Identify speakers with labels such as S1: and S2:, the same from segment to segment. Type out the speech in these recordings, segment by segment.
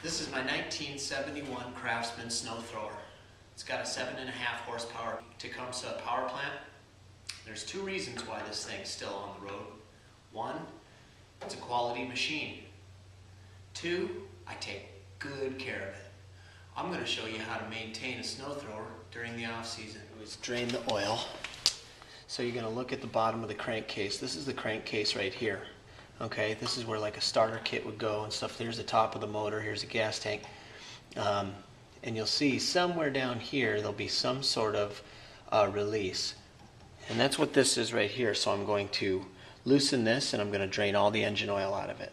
S1: This is my 1971 Craftsman snow thrower. It's got a 7.5 horsepower Tecumseh power plant. There's two reasons why this thing's still on the road. One, it's a quality machine. Two, I take good care of it. I'm going to show you how to maintain a snow thrower during the off season. Is drain the oil. So you're going to look at the bottom of the crankcase. This is the crankcase right here. Okay, this is where like a starter kit would go and stuff. There's the top of the motor, here's a gas tank. And you'll see somewhere down here there'll be some sort of release. And that's what this is right here. So I'm going to loosen this and I'm going to drain all the engine oil out of it.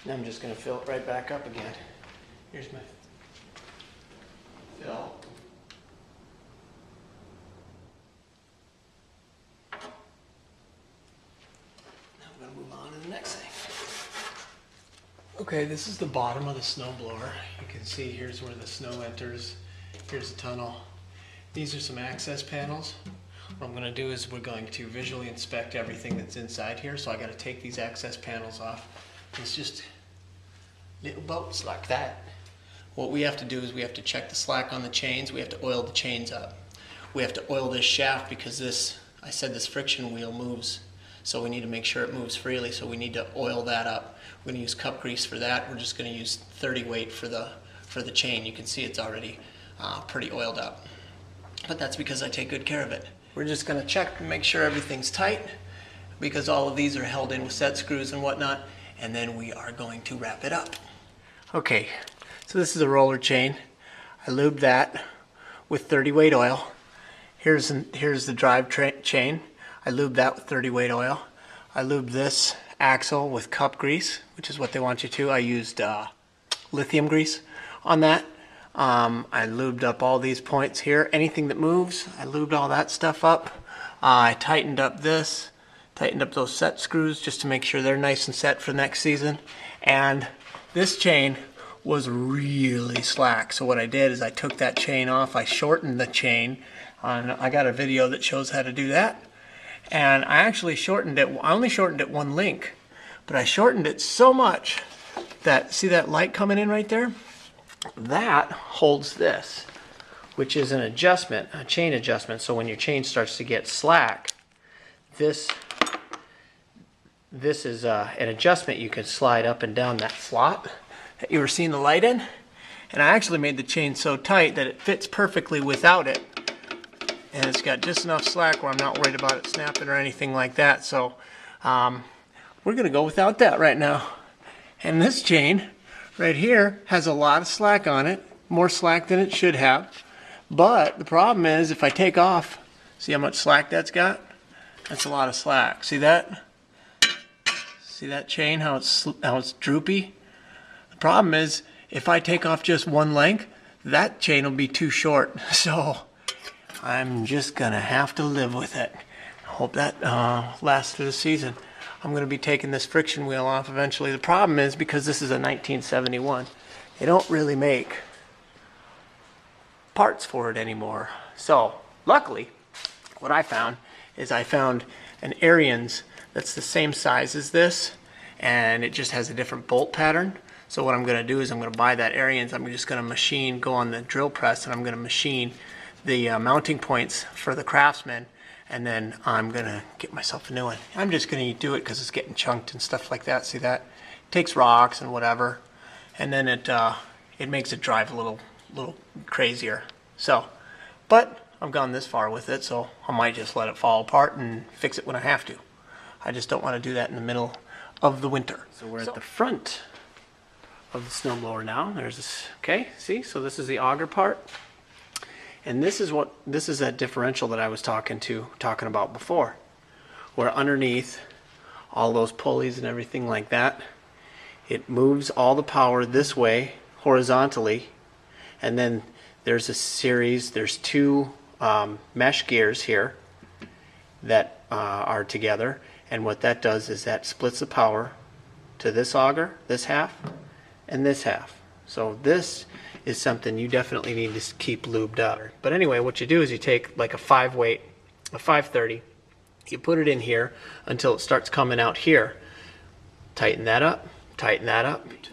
S1: Now I'm just going to fill it right back up again. Here's my fill. Now I'm going to move on to the next thing. Okay, this is the bottom of the snow blower. You can see here's where the snow enters. Here's the tunnel. These are some access panels. What I'm going to do is we're going to visually inspect everything that's inside here. So I got to take these access panels off. It's just little bolts like that. What we have to do is we have to check the slack on the chains. We have to oil the chains up. We have to oil this shaft because this, I said this friction wheel moves. So we need to make sure it moves freely. So we need to oil that up. We're going to use cup grease for that. We're just going to use 30 weight for the chain. You can see it's already pretty oiled up. But that's because I take good care of it. We're just going to check and make sure everything's tight because all of these are held in with set screws and whatnot. And then we are going to wrap it up. Okay, so this is a roller chain. I lubed that with 30 weight oil. Here's the drive chain. I lubed that with 30 weight oil. I lubed this axle with cup grease, which is what they want you to. I used lithium grease on that. I lubed up all these points here. Anything that moves, I lubed all that stuff up. I tightened up this, tightened up those set screws just to make sure they're nice and set for next season. And this chain was really slack. So what I did is I took that chain off. I shortened the chain. I got a video that shows how to do that. And I actually shortened it. I only shortened it one link, but I shortened it so much that, see that light coming in right there? That holds this, which is an adjustment, a chain adjustment. So when your chain starts to get slack, this is an adjustment you can slide up and down that slot that you were seeing the light in. And I actually made the chain so tight that it fits perfectly without it. And it's got just enough slack where I'm not worried about it snapping or anything like that. So we're going to go without that right now. And this chain right here has a lot of slack on it, more slack than it should have. But the problem is if I take off, see how much slack that's got? That's a lot of slack. See that? See that chain, how it's droopy? The problem is, if I take off just one length, that chain will be too short. So I'm just gonna have to live with it. I hope that lasts through the season. I'm gonna be taking this friction wheel off eventually. The problem is, because this is a 1971, they don't really make parts for it anymore. So luckily, what I found is I found an Ariens that's the same size as this, and it just has a different bolt pattern. So what I'm going to do is I'm going to buy that Ariens. I'm just going to go on the drill press, and I'm going to machine the mounting points for the Craftsman, and then I'm going to get myself a new one. I'm just going to do it because it's getting chunked and stuff like that. See that? It takes rocks and whatever, and then it makes it drive a little crazier. So, but I've gone this far with it, so I might just let it fall apart and fix it when I have to. I just don't want to do that in the middle of the winter. So we're at the front of the snowblower now. There's this, okay, see? So this is the auger part. And this is that differential that I was talking about before, where underneath all those pulleys and everything like that, it moves all the power this way horizontally, and then there's there's two mesh gears here that are together, And what that does is that splits the power to this auger, this half, and this half. So this is something you definitely need to keep lubed up. But anyway, what you do is you take like a 5 weight, a 530, you put it in here until it starts coming out here. Tighten that up,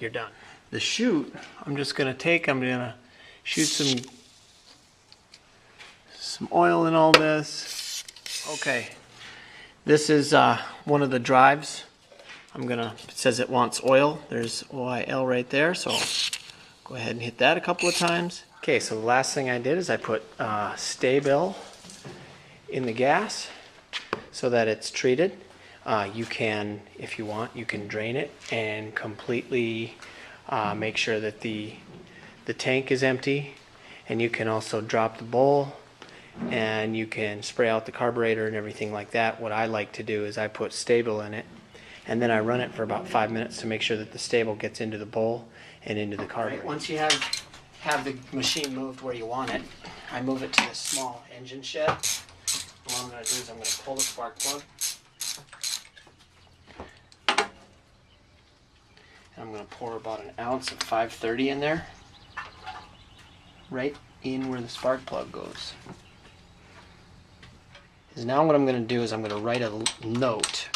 S1: you're done. The chute, I'm gonna shoot some oil in all this. Okay, this is one of the drives. It says it wants oil. There's OIL right there, so go ahead and hit that a couple of times. Okay, so the last thing I did is I put Sta-Bil in the gas so that it's treated. You can, if you want, you can drain it and completely make sure that the tank is empty, and you can also drop the bowl and you can spray out the carburetor and everything like that. What I like to do is I put Sta-Bil in it, and then I run it for about 5 minutes to make sure that the Sta-Bil gets into the bowl and into the carburetor. Once you have the machine moved where you want it, I move it to this small engine shed. What I'm going to do is I'm going to pull the spark plug, and I'm going to pour about an ounce of 530 in there, right in where the spark plug goes. Now what I'm going to do is I'm going to write a note.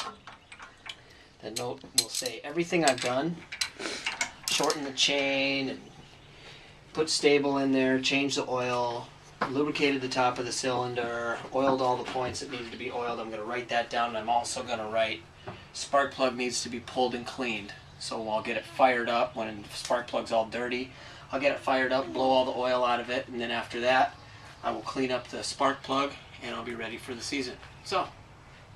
S1: That note will say everything I've done: shorten the chain, and put Sta-Bil in there, change the oil, lubricated the top of the cylinder, oiled all the points that needed to be oiled. I'm going to write that down, and I'm also going to write spark plug needs to be pulled and cleaned. So I'll get it fired up when the spark plug's all dirty. I'll get it fired up, blow all the oil out of it, and then after that I will clean up the spark plug and I'll be ready for the season. So,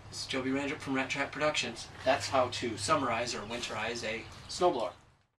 S1: this is Joby Randrup from Rat Trap Productions. That's how to summarize or winterize a snowblower.